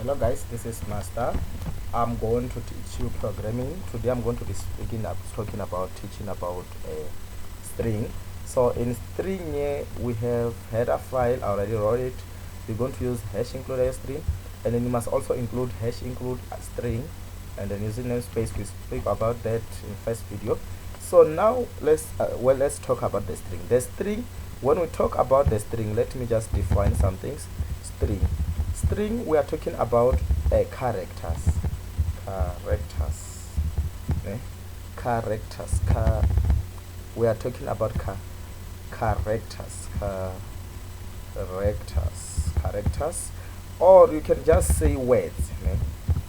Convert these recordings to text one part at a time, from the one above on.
Hello guys, this is Master. I'm going to teach you programming. Today I'm going to be teaching about string. So in string here we have header file. I already wrote it. We're going to use hash include a string, and then you must also include hash include a string, and then using namespace. We speak about that in first video. So now let's talk about the string. The string. When we talk about the string, let me just define some things. String, we are talking about characters. Eh? We are talking about characters, or you can just say words.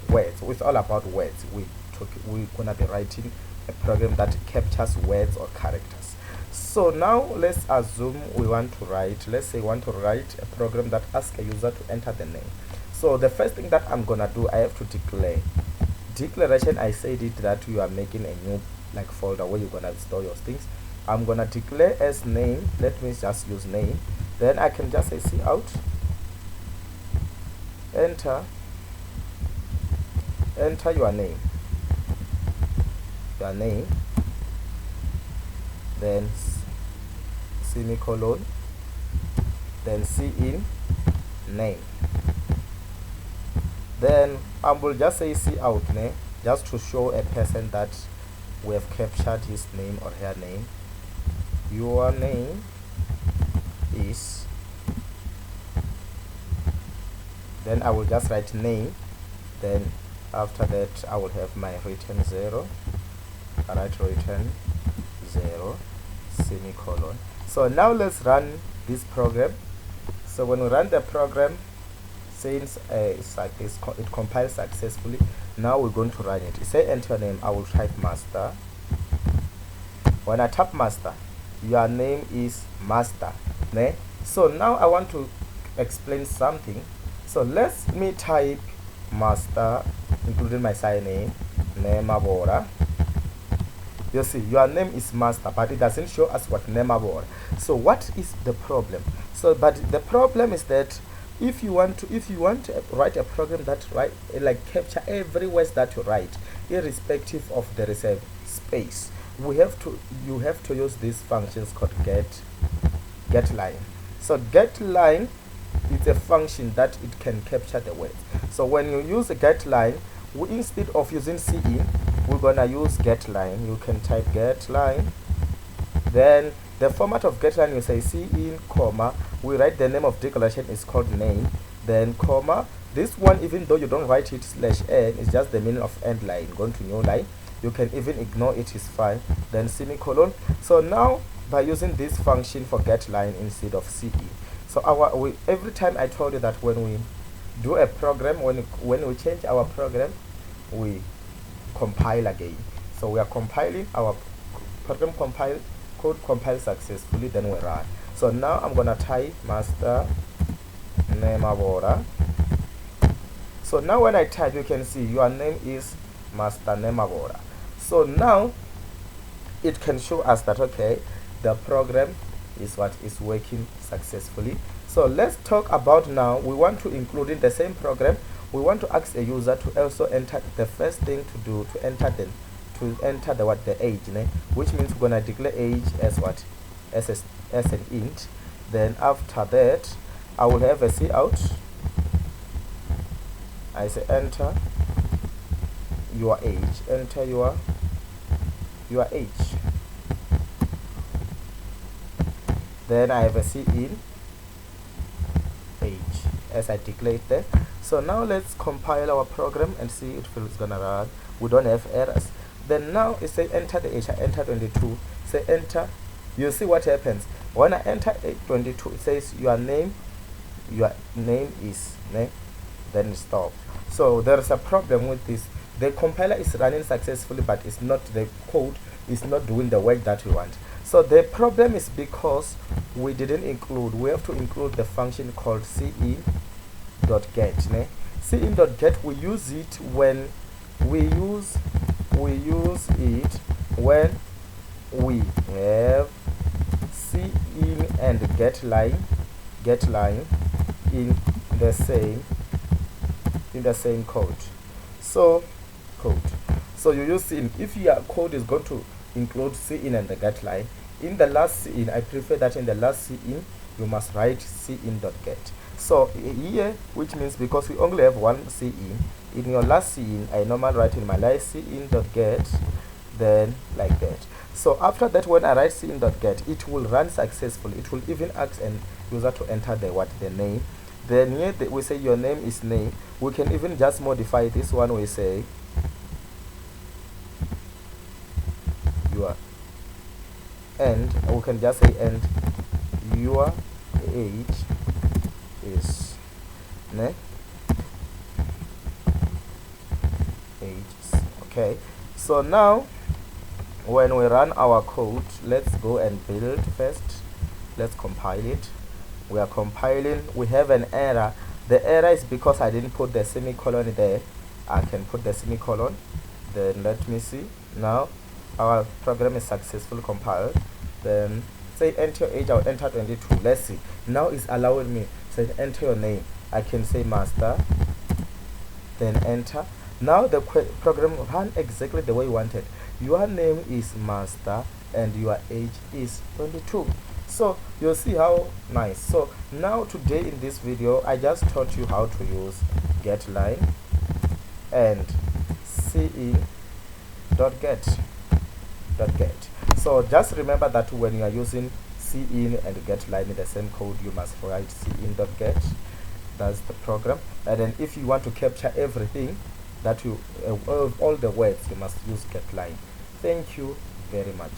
Words. It's all about words. We're gonna be writing a program that captures words or characters. So now let's assume we want to write, let's say we want to write a program that asks a user to enter the name. So the first thing that I'm gonna do, I have to declare. Declaration, I said it that you are making a new folder where you're gonna store your things. I'm gonna declare as name. Let me just use name. Then I can just say cout enter your name. Then semicolon, then cin name. Then I will just say cout name, just to show a person that we have captured his name or her name. Your name is, then I will just write name, then after that I will have my return 0, I write return 0 semicolon. So now let's run this program. So when we run the program, since it compiles successfully, now we're going to run it. Say enter name, I will type master. When I tap master, your name is master. So now I want to explain something. So let me type master, including my surname, Nemabora. You see, your name is master, but it doesn't show us what Nemabora. So what is the problem? So, but the problem is that if you want to write a program that capture every word that you write, irrespective of the reserved space, you have to use these functions called getLine. So getLine is a function that it can capture the words. So when you use a getLine, instead of using cin, we're gonna use getLine. You can type getLine. Then the format of getLine, you say cin, comma, we write the name of declaration is called name, then comma. This one, even though you don't write it /n, it's just the meaning of end line, going to new line. You can even ignore it, is fine. Then semicolon. So now by using this function for getLine instead of cin, so every time I told you that when we do a program, when we change our program, we compile again. So we are compiling our program, code compile successfully, then we run. So now I'm gonna type master Nemabora. So now when I type, you can see your name is master Nemabora. So now it can show us that okay, the program is working successfully. So let's talk about now, we want to include in the same program, we want to ask a user to also enter the first thing to do, to enter the age, which means we're gonna declare age as as an int. Then after that I will have a cout. I say enter your age, enter your age. Then I have a cin age as I declare it there. So now let's compile our program and see if it's gonna run. We don't have errors. Then now it say enter the age. I enter 22. Say enter. You see what happens when I enter 22. It says your name is then stop. So there is a problem with this. The compiler is running successfully, but it's not, the code is not doing the work that we want. So the problem is because we didn't include. We have to include the function called cin.get. Cin.get, we use it when we use it when we have cin and getLine in the same in the same code. So code, so you use cin. If your code is going to include cin and the get line, in the last cin, I prefer that in the last cin you must write cin.get. So here, which means because we only have one cin, in your last cin I normally write in my last cin.get, then like that. So after that, when I write cin.get, it will run successfully. It will even ask an user to enter the name. Then here we say your name is name. We can even just modify this one. We say your and we can just say and your age is ne age. Okay, so now when we run our code, let's go and build first. Let's compile it. We are compiling. We have an error. The error is because I didn't put the semicolon there. I can put the semicolon. Then let me see. Now our program is successfully compiled. Then say enter your age. I'll enter 22. Let's see. Now it's allowing me. Say enter your name. I can say master. Then enter. Now the program ran exactly the way you wanted. Your name is master and your age is 22. So you'll see how nice. So now today in this video I just taught you how to use getLine and cin.get. So just remember that when you are using cin and getLine in the same code, you must write cin.get. That's the program. And then if you want to capture everything that you all the words, you must use getLine. Thank you very much.